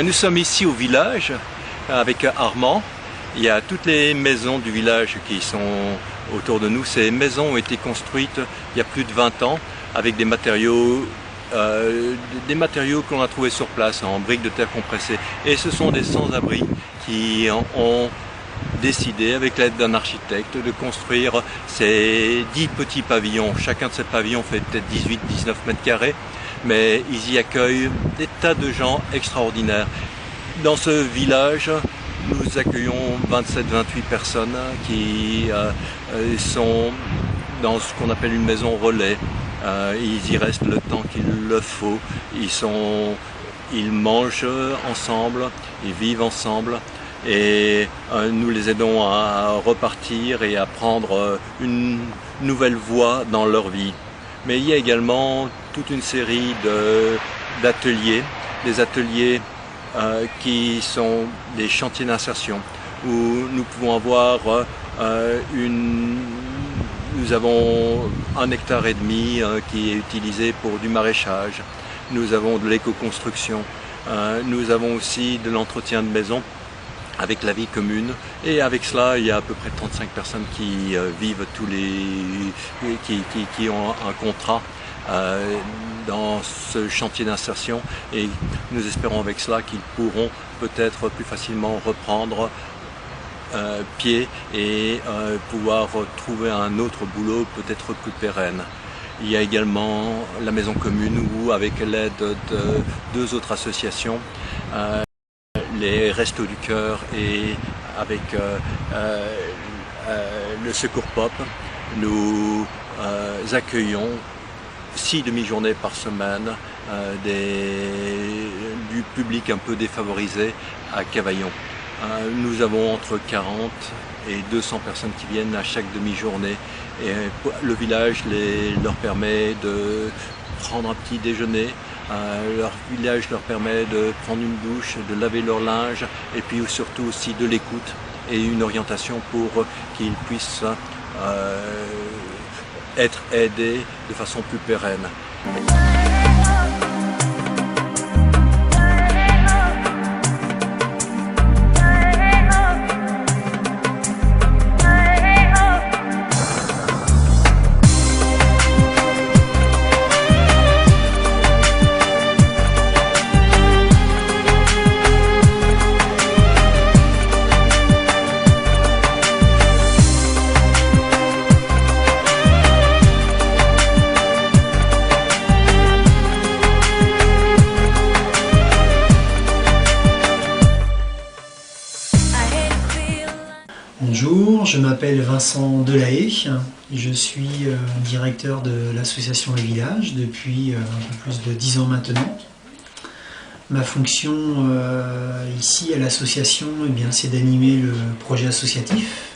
Nous sommes ici au village avec Armand. Il y a toutes les maisons du village qui sont autour de nous. Ces maisons ont été construites il y a plus de 20 ans avec des matériaux qu'on a trouvés sur place en briques de terre compressées. Et ce sont des sans-abri qui ont décidé, avec l'aide d'un architecte, de construire ces 10 petits pavillons. Chacun de ces pavillons fait peut-être 18-19 mètres carrés, mais ils y accueillent des tas de gens extraordinaires. Dans ce village, nous accueillons 27-28 personnes qui sont dans ce qu'on appelle une maison relais. Ils y restent le temps qu'il le faut. Ils mangent ensemble, ils vivent ensemble. Et nous les aidons à repartir et à prendre une nouvelle voie dans leur vie. Mais il y a également toute une série d'ateliers, des ateliers qui sont des chantiers d'insertion, où nous pouvons avoir nous avons 1,5 hectare qui est utilisé pour du maraîchage. Nous avons de l'éco-construction. Nous avons aussi de l'entretien de maison avec la vie commune, et avec cela il y a à peu près 35 personnes qui vivent qui ont un contrat dans ce chantier d'insertion, et nous espérons avec cela qu'ils pourront peut-être plus facilement reprendre pied et pouvoir trouver un autre boulot peut-être plus pérenne. Il y a également la maison commune où, avec l'aide de 2 autres associations, les Restos du Cœur et avec le Secours Pop, nous accueillons 6 demi-journées par semaine du public un peu défavorisé à Cavaillon. Nous avons entre 40 et 200 personnes qui viennent à chaque demi-journée, et le village leur permet de prendre un petit déjeuner. Leur village leur permet de prendre une douche, de laver leur linge, et puis surtout aussi de l'écoute et une orientation pour qu'ils puissent être aidés de façon plus pérenne. Bonjour, je m'appelle Vincent Delahaye, je suis directeur de l'association Le Village depuis un peu plus de 10 ans maintenant. Ma fonction ici à l'association, c'est d'animer le projet associatif,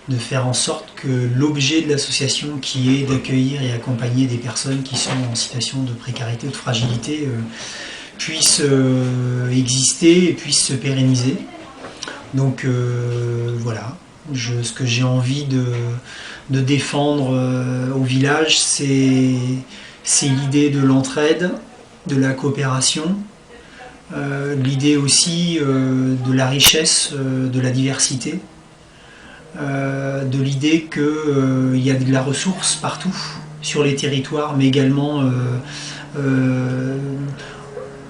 de faire en sorte que l'objet de l'association, qui est d'accueillir et accompagner des personnes qui sont en situation de précarité ou de fragilité, puisse exister et puisse se pérenniser. Donc voilà, ce que j'ai envie de défendre au village, c'est l'idée de l'entraide, de la coopération, l'idée aussi de la richesse, de la diversité, de l'idée qu'il y a de la ressource partout, sur les territoires, mais également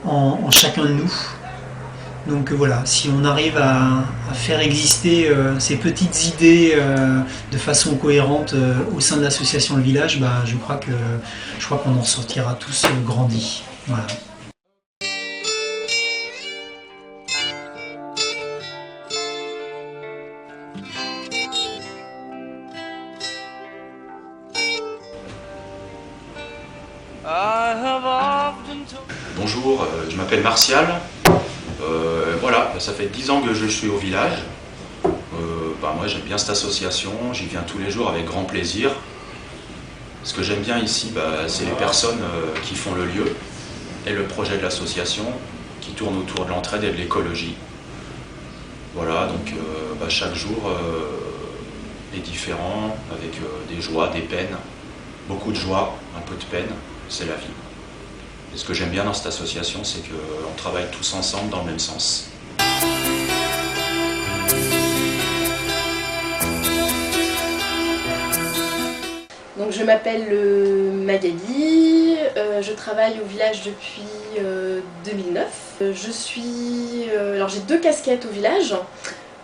en chacun de nous. Donc voilà, si on arrive à faire exister ces petites idées de façon cohérente au sein de l'association Le Village, je crois qu'on en sortira tous grandis. Voilà. Bonjour, je m'appelle Martial. Voilà, ça fait 10 ans que je suis au village. Moi j'aime bien cette association, j'y viens tous les jours avec grand plaisir. Ce que j'aime bien ici, c'est les personnes qui font le lieu et le projet de l'association qui tourne autour de l'entraide et de l'écologie. Voilà, donc chaque jour est différent, avec des joies, des peines, beaucoup de joie, un peu de peine, c'est la vie. Et ce que j'aime bien dans cette association, c'est qu'on travaille tous ensemble dans le même sens. Donc je m'appelle Magali, je travaille au village depuis 2009. Alors j'ai 2 casquettes au village.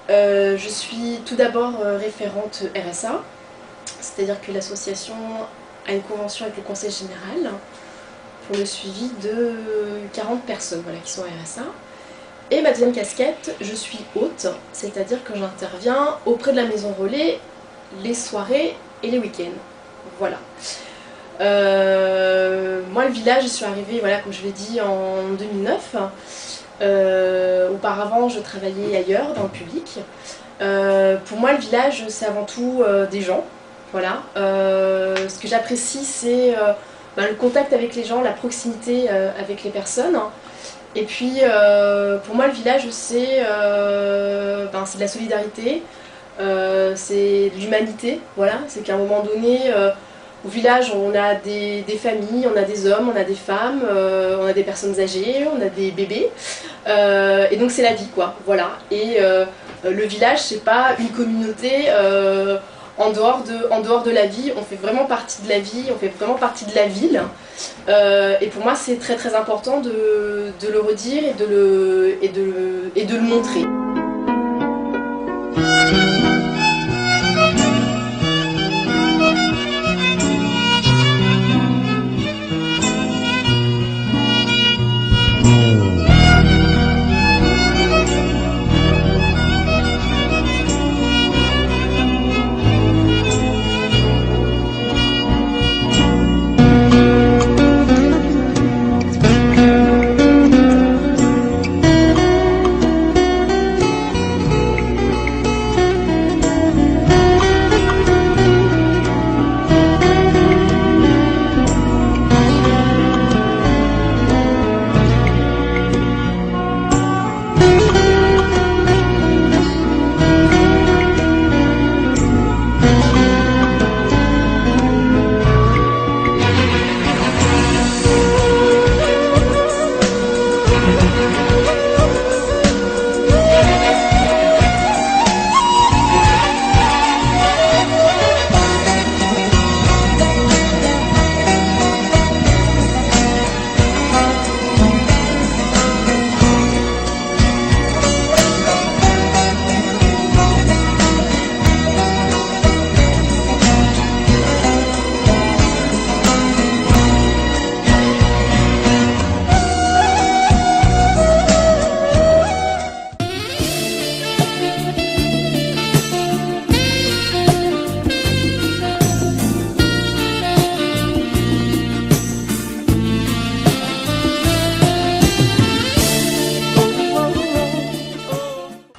Je suis tout d'abord référente RSA, c'est-à-dire que l'association a une convention avec le conseil général pour le suivi de 40 personnes qui sont RSA. Et ma deuxième casquette, je suis hôte, c'est-à-dire que j'interviens auprès de la maison relais les soirées et les week-ends. Voilà. Moi, le village, je suis arrivée, comme je l'ai dit, en 2009. Auparavant, je travaillais ailleurs, dans le public. Pour moi, le village, c'est avant tout des gens. Voilà. Ce que j'apprécie, c'est le contact avec les gens, la proximité avec les personnes. Et puis, pour moi, le village, c'est de la solidarité. C'est de l'humanité, voilà. C'est qu'à un moment donné, au village, on a des familles, on a des hommes, on a des femmes, on a des personnes âgées, on a des bébés, et donc c'est la vie, quoi, voilà. Et le village, c'est pas une communauté en dehors de la vie, on fait vraiment partie de la vie, on fait vraiment partie de la ville, et pour moi, c'est très très important de le redire et de le montrer.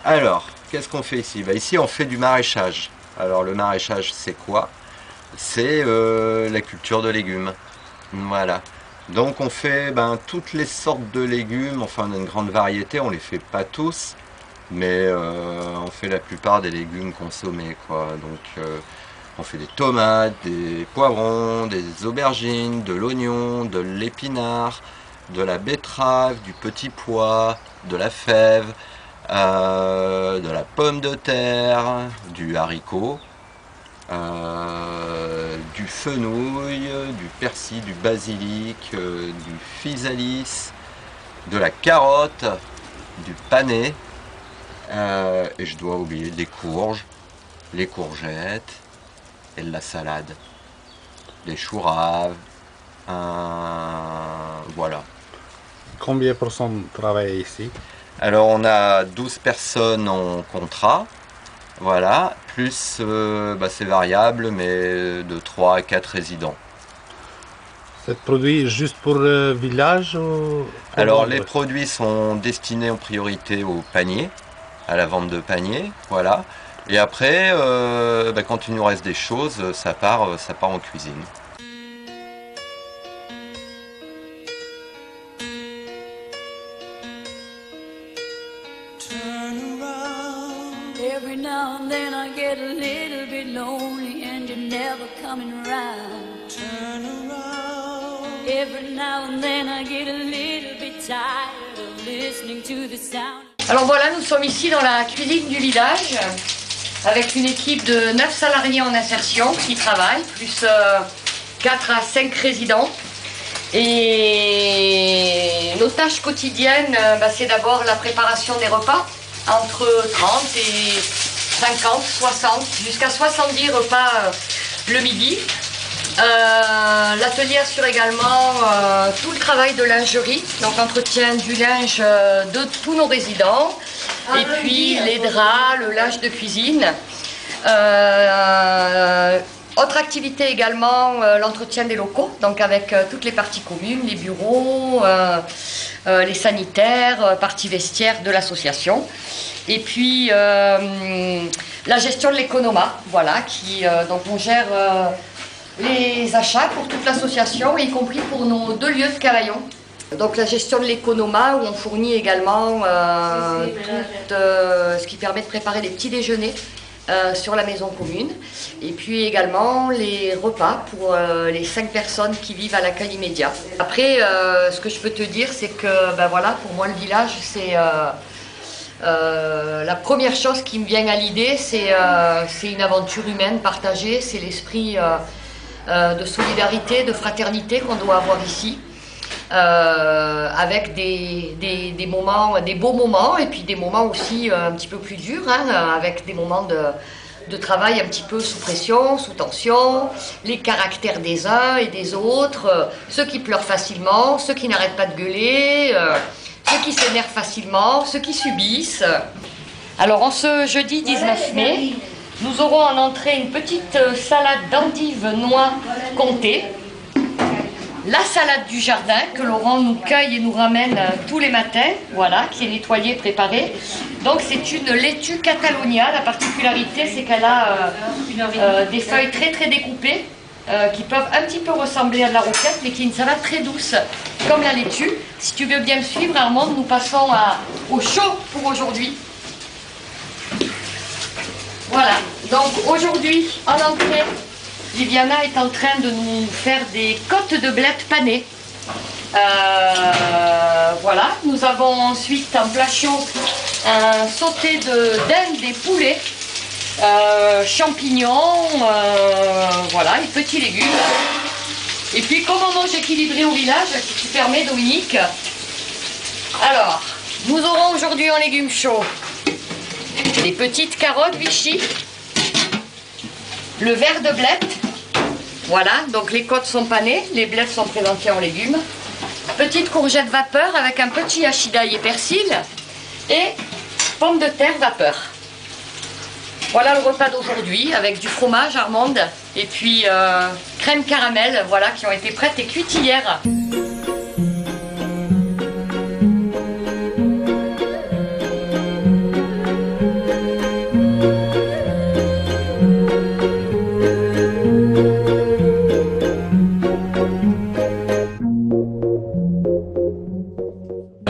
Alors, qu'est-ce qu'on fait ici? Ici, on fait du maraîchage. Alors, le maraîchage, c'est quoi? C'est la culture de légumes. Voilà. Donc, on fait toutes les sortes de légumes. Enfin, on a une grande variété. On les fait pas tous, mais on fait la plupart des légumes consommés, quoi. Donc, on fait des tomates, des poivrons, des aubergines, de l'oignon, de l'épinard, de la betterave, du petit pois, de la fève, de la pomme de terre, du haricot, du fenouil, du persil, du basilic, du physalis, de la carotte, du panais, et je dois oublier des courges, les courgettes et de la salade, des choux raves, voilà. Combien de personnes travaillent ici? Alors on a 12 personnes en contrat, voilà, plus c'est variable, mais de 3 à 4 résidents. C'est produit juste pour le village ou Alors les produits sont destinés en priorité au panier, à la vente de panier, voilà. Et après, quand il nous reste des choses, ça part en cuisine. Every now and then I get a little bit lonely and you're never coming around. Turn around. Every now and then I get a little bit tired of listening to the sound. Alors voilà, nous sommes ici dans la cuisine du village avec une équipe de 9 salariés en insertion qui travaillent, plus 4 à 5 résidents. Et nos tâches quotidiennes, c'est d'abord la préparation des repas, entre 30 et 50, 60, jusqu'à 70 repas le midi. L'atelier assure également tout le travail de lingerie, donc entretien du linge de tous nos résidents, et puis les draps, le linge de cuisine. Autre activité également, l'entretien des locaux, donc avec toutes les parties communes, les bureaux, les sanitaires, parties vestiaires de l'association. Et puis la gestion de l'économa, voilà, donc on gère les achats pour toute l'association, y compris pour nos 2 lieux de Cavaillon. Donc la gestion de l'économa, où on fournit également tout ce qui permet de préparer les petits déjeuners sur la maison commune, et puis également les repas pour les 5 personnes qui vivent à l'accueil immédiat. Après, ce que je peux te dire, c'est que voilà, pour moi le village, c'est la première chose qui me vient à l'idée, c'est une aventure humaine partagée, c'est l'esprit de solidarité, de fraternité qu'on doit avoir ici, avec des moments, des beaux moments, et puis des moments aussi un petit peu plus durs, avec des moments de travail un petit peu sous pression, sous tension, les caractères des uns et des autres, ceux qui pleurent facilement, ceux qui n'arrêtent pas de gueuler, ceux qui s'énervent facilement, ceux qui subissent. Alors en ce jeudi 19 mai, nous aurons en entrée une petite salade d'endives noix comté, la salade du jardin que Laurent nous cueille et nous ramène tous les matins, voilà, qui est nettoyée, préparée. Donc c'est une laitue Catalonia. La particularité, c'est qu'elle a des feuilles très très découpées, qui peuvent un petit peu ressembler à de la roquette, mais qui est une salade très douce, comme la laitue. Si tu veux bien me suivre, Armande, nous passons au chaud pour aujourd'hui. Voilà, donc aujourd'hui, en entrée, Viviana est en train de nous faire des côtes de blettes panées. Voilà, nous avons ensuite en plat chaud un sauté de dinde et poulet, champignons, voilà, et petits légumes. Et puis comme on mange équilibré au village, si tu permets Dominique, alors nous aurons aujourd'hui en légumes chauds des petites carottes Vichy, le verre de blettes, voilà, donc les côtes sont panées, les blettes sont présentées en légumes, petite courgette vapeur avec un petit hachis d'ail et persil, et pommes de terre vapeur. Voilà le repas d'aujourd'hui avec du fromage Armande et puis crème caramel, voilà, qui ont été prêtes et cuites hier.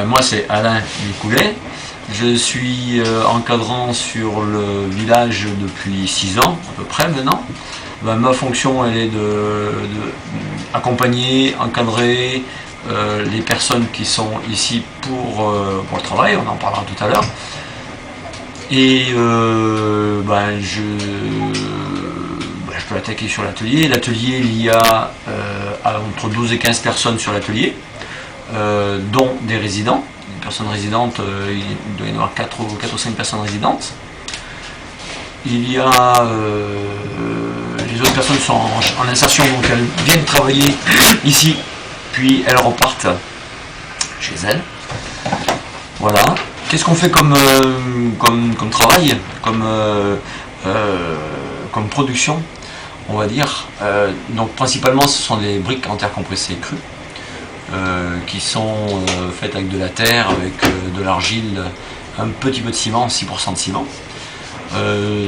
Moi c'est Alain Nicoulet, je suis encadrant sur le village depuis 6 ans à peu près maintenant. Ma fonction elle est d'accompagner, encadrer les personnes qui sont ici pour le travail, on en parlera tout à l'heure. Et je peux attaquer sur l'atelier. L'atelier, il y a entre 12 et 15 personnes sur l'atelier. Dont des résidents, des personnes résidentes, il doit y en avoir 4 ou 5 personnes résidentes. Il y a les autres personnes sont en insertion, donc elles viennent travailler ici, puis elles repartent chez elles. Voilà. Qu'est-ce qu'on fait comme travail, comme production, on va dire. Donc principalement ce sont des briques en terre compressée crue. Qui sont faites avec de la terre, avec de l'argile, un petit peu de ciment, 6% de ciment.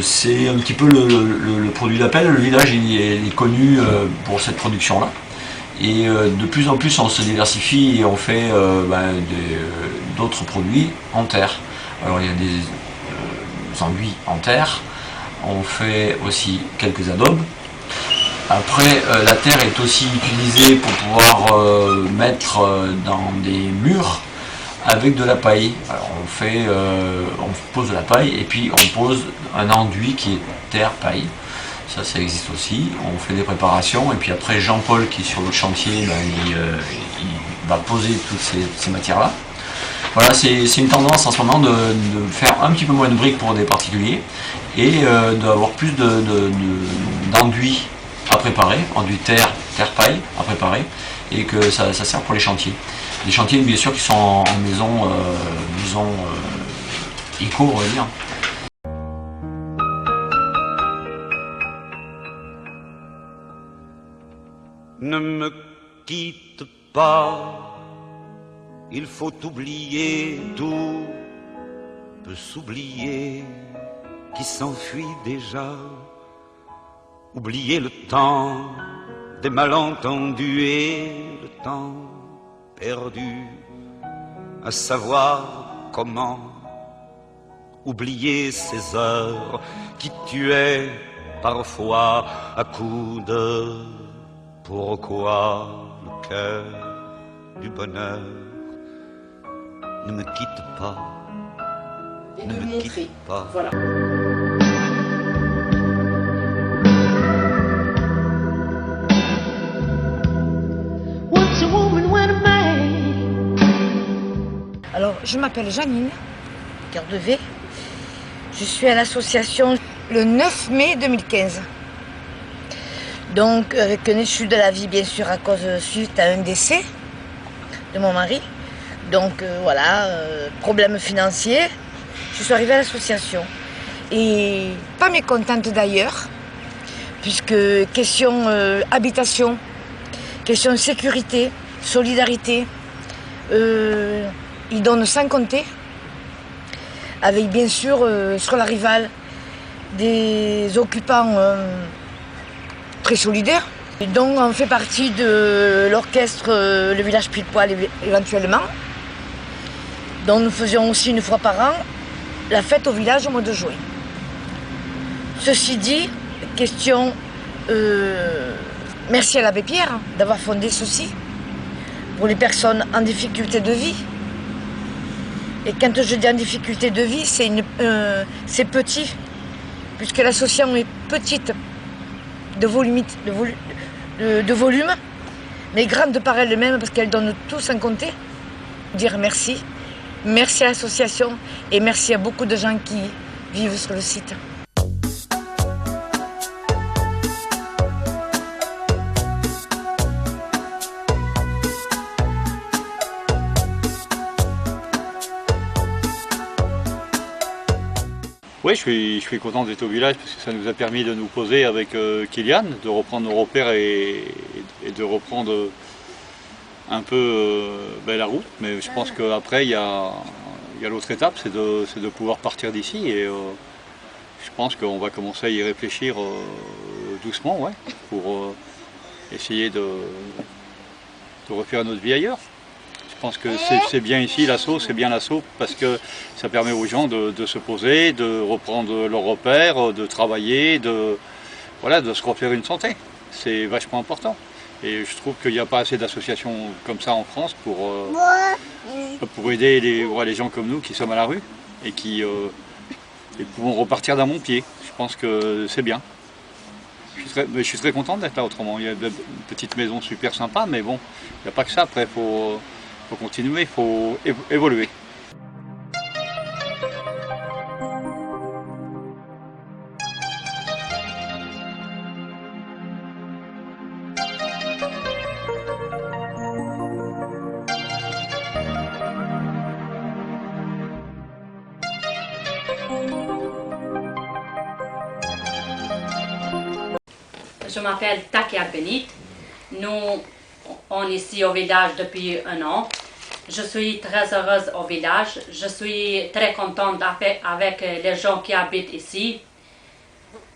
C'est un petit peu le produit d'appel. Le village il est connu pour cette production-là. Et de plus en plus on se diversifie et on fait d'autres produits en terre. Alors il y a des enduits en terre, on fait aussi quelques adobes. Après, la terre est aussi utilisée pour pouvoir mettre dans des murs avec de la paille. Alors on pose de la paille et puis on pose un enduit qui est terre-paille. Ça existe aussi. On fait des préparations et puis après Jean-Paul qui est sur le chantier, il va poser toutes ces matières-là. Voilà, c'est une tendance en ce moment de faire un petit peu moins de briques pour des particuliers et d'avoir plus d'enduits à préparer, enduit terre-paille à préparer, et que ça sert pour les chantiers. Les chantiers bien sûr qui sont en maison, éco on va dire. Ne me quitte pas, il faut oublier, tout peut s'oublier, qui s'enfuit déjà. Oublier le temps des malentendus et le temps perdu, à savoir comment oublier ces heures qui tuaient parfois à coups de pourquoi le cœur du bonheur ne me quitte pas, Et ne de me montrer. quitte pas. Voilà. Alors, je m'appelle Janine Gardevé. Je suis à l'association le 9 mai 2015. Donc, avec un issue de la vie, bien sûr, à cause suite à un décès de mon mari. Donc, voilà, problème financier. Je suis arrivée à l'association. Et pas mécontente d'ailleurs, puisque question habitation, question sécurité, solidarité, ils donnent sans compter, avec bien sûr sur la Rivale des occupants très solidaires. Et donc on fait partie de l'orchestre Le Village Pile Poil éventuellement, dont nous faisions aussi une fois par an la fête au village au mois de juin. Ceci dit, question, merci à l'abbé Pierre d'avoir fondé ceci pour les personnes en difficulté de vie. Et quand je dis en difficulté de vie, c'est petit, puisque l'association est petite de volume, mais grande par elle-même parce qu'elle donne tout sans compter. Dire merci, merci à l'association et merci à beaucoup de gens qui vivent sur le site. Oui, je suis content d'être au village parce que ça nous a permis de nous poser avec Kylian, de reprendre nos repères et de reprendre un peu la route. Mais je pense qu'après, il y a l'autre étape, c'est de pouvoir partir d'ici. Et je pense qu'on va commencer à y réfléchir doucement, ouais, pour essayer de refaire notre vie ailleurs. Je pense que c'est bien ici, l'assaut, c'est bien l'assaut parce que ça permet aux gens de se poser, de reprendre leurs repères, de travailler, de se refaire une santé. C'est vachement important. Et je trouve qu'il n'y a pas assez d'associations comme ça en France pour aider les gens comme nous qui sommes à la rue et qui pouvons repartir d'un bon pied. Je pense que c'est bien. Je suis très content d'être là autrement. Il y a une petite maison super sympa, mais bon, il n'y a pas que ça. Après, il faut continuer, il faut évoluer. Je m'appelle Takia Benit. Nous, on est ici au village depuis 1 an. Je suis très heureuse au village. Je suis très contente avec les gens qui habitent ici.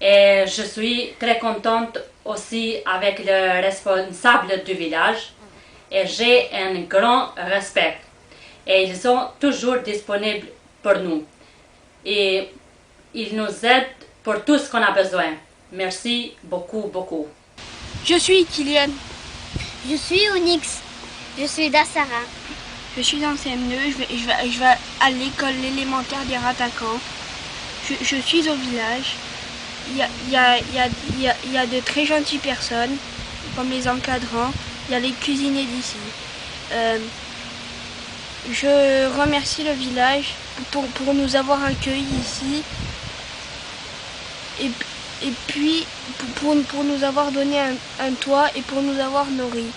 Et je suis très contente aussi avec le responsable du village. Et j'ai un grand respect. Et ils sont toujours disponibles pour nous. Et ils nous aident pour tout ce qu'on a besoin. Merci beaucoup, beaucoup. Je suis Kylian. Je suis Onyx. Je suis Dassara. Je suis en CM2, je vais à l'école élémentaire des Ratakans. Je suis au village. Il y a de très gentilles personnes, comme les encadrants. Il y a les cuisiniers d'ici. Je remercie le village pour nous avoir accueillis ici. Et puis pour nous avoir donné un toit et pour nous avoir nourris.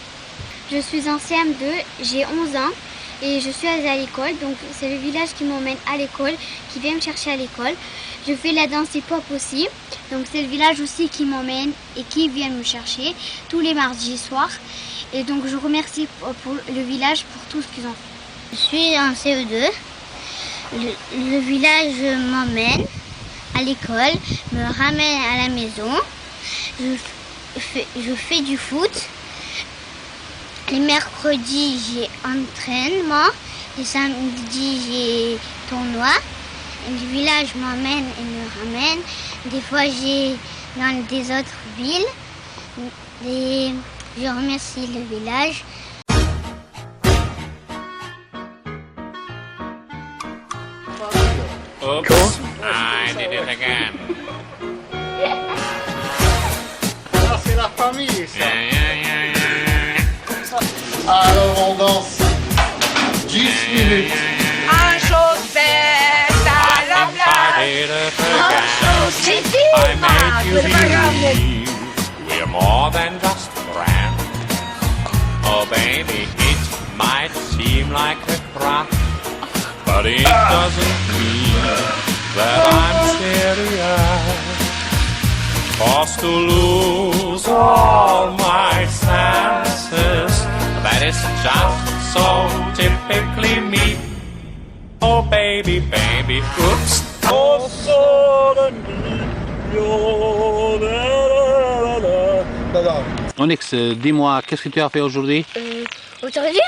Je suis en CM2, j'ai 11 ans et je suis à l'école. Donc c'est le village qui m'emmène à l'école, qui vient me chercher à l'école. Je fais la danse hip-hop aussi. Donc c'est le village aussi qui m'emmène et qui vient me chercher tous les mardis soirs. Et donc je remercie pour le village pour tout ce qu'ils ont fait. Je suis en CE2. Le village m'emmène à l'école, me ramène à la maison. Je fais du foot. Les mercredis, j'ai entraînement. Les samedis, j'ai tournoi. Le village m'emmène et me ramène. Des fois, j'ai dans des autres villes. Et je remercie le village. Oops, I did it again. Ah, c'est la famille, ça. Alors, on danse 10 minutes. Un chaussette à la plage. I made you believe we're more than just friends. Oh baby, it might seem like a crush, but it doesn't mean that I'm serious. Forced to lose all my senses, that is just so typically me. Oh baby, baby, oops. Oh, Onyx, dis-moi, qu'est-ce que tu as fait aujourd'hui? Aujourd'hui?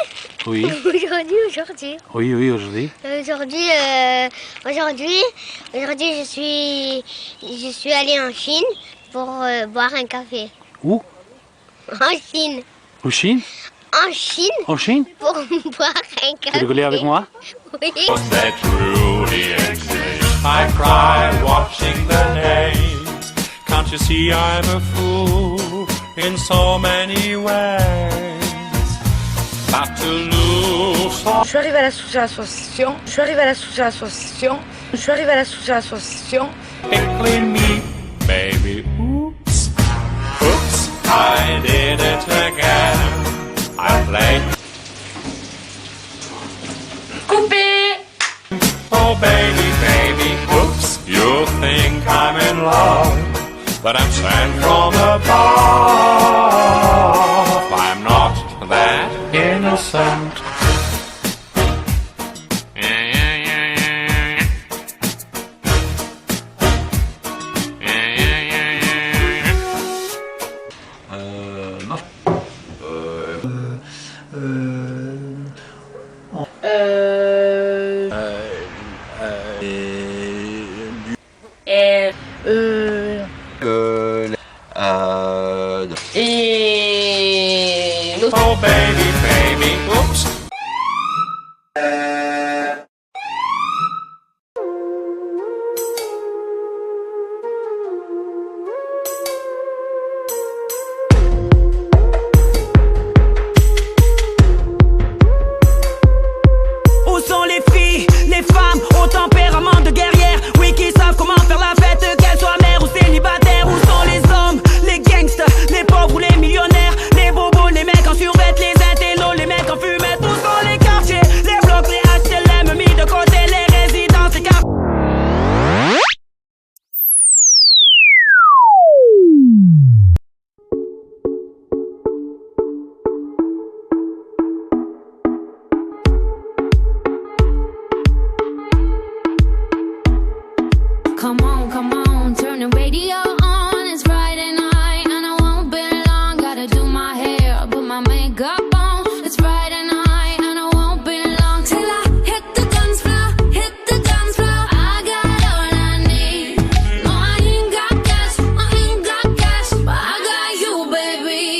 Oui. Aujourd'hui. Oui, aujourd'hui. Aujourd'hui, je suis allée en Chine pour boire un café. Où? En Chine. En Chine? En Chine? En Chine? Pour boire un café. Tu rigolais avec moi? Oui. That truly exists. I cry watching the names. Can't you see I'm a fool in so many ways? But to lose. Je suis arrivée à l'association. Pickling me, baby. Oops, oops, I did it again. I played. Coupé! Oh baby, baby, oops, you think I'm in love, but I'm sent from above. I'm not that innocent. Et l'autre. Oh baby, baby, oops. Où sont les filles, les femmes au tempérament de guerrière? Oui, qui savent comment faire la fête, qu'elles soient mères ou célibataires. Où sont les hommes, les gangsters, les pauvres ou les millionnaires? Les bobos, les mecs en survêt, les intellos, les mecs en fumette. Où sont les quartiers, les blocs, les HLM mis de côté, les résidences, les quartiers? Come on, turn the radio on. It's Friday night and I won't be long. Gotta do my hair, put my makeup on. It's Friday night and I won't be long till I hit the dance floor, hit the dance floor. I got all I need. No, I ain't got cash, but I got you, baby.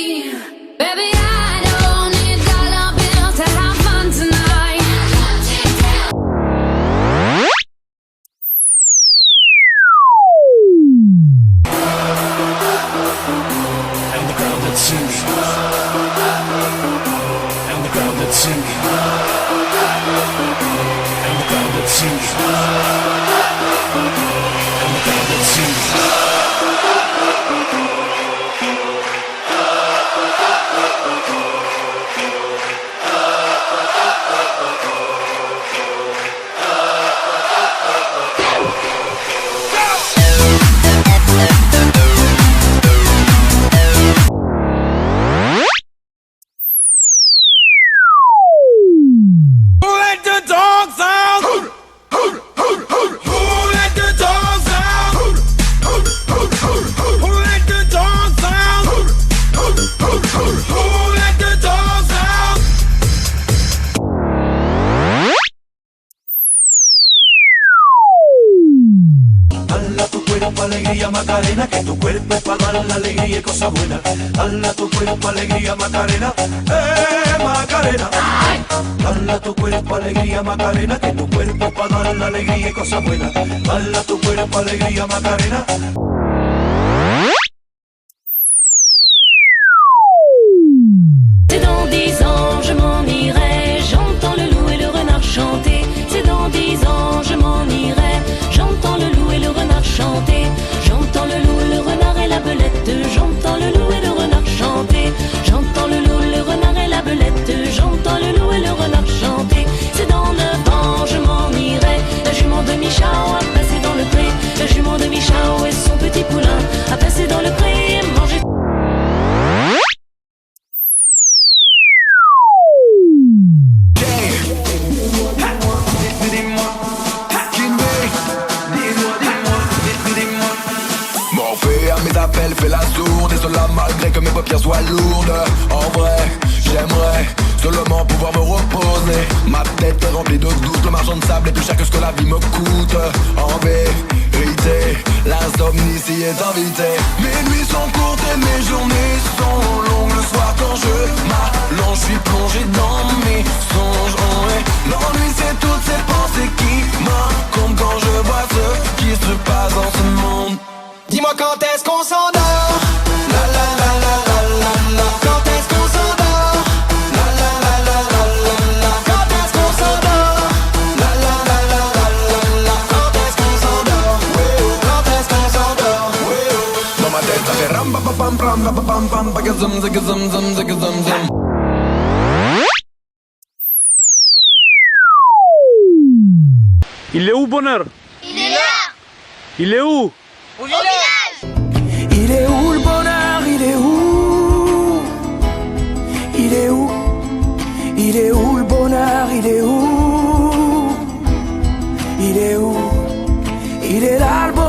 alegría Macarena, que tu cuerpo es para dar la alegría y cosas buenas. Dale a tu cuerpo alegría Macarena, Macarena. Dale a tu cuerpo alegría Macarena, que tu cuerpo es para dar la alegría y cosas buenas. Dale a tu cuerpo alegría Macarena. C'est dans 10 ans je m'en irai, j'entends le loup et le renard chanter. C'est dans 10 ans je m'en irai, j'entends le loup et le renard chanter. J'entends le loup, le renard et la belette, j'entends le loup et le renard chanter. J'entends le loup, le renard et la belette, j'entends le loup et le renard chanter. C'est dans 9 ans je m'en irai, la jument de Michao a passé dans le pré. La jument de Michao et son petit poulain a passé dans le pré et mangé. Fais la sourde et cela malgré que mes paupières soient lourdes. En vrai, j'aimerais seulement pouvoir me reposer. Ma tête est remplie de doutes, le marchand de sable est plus cher que ce que la vie me coûte. En vérité, l'insomnie s'y est invitée. Mes nuits sont courtes et mes journées sont longues. Le soir quand je m'allonge, je suis plongé dans mes songes. Oh ouais. L'ennui c'est toutes ces pensées qui m'incombent quand je vois ce qui se passe dans ce monde. Dis-moi quand est-ce qu'on s'endort? La la la la la la la. Quand est-ce qu'on s'endort? La la la la la la la. Quand est-ce qu'on s'endort? La la la la la la la. Quand est-ce qu'on s'endort? Quand est-ce qu'on s'endort? Dans ma tête ça fait ram pa pa pam pam pa pa pam pam pa zum zig zum zum zig zum zum. Il est où Bonheur? Il est là. Il est où? Au village. Il est où le bonheur? Il est où? Il est où? Il est où le bonheur? Il est où? Il est où? Il est là le bonheur.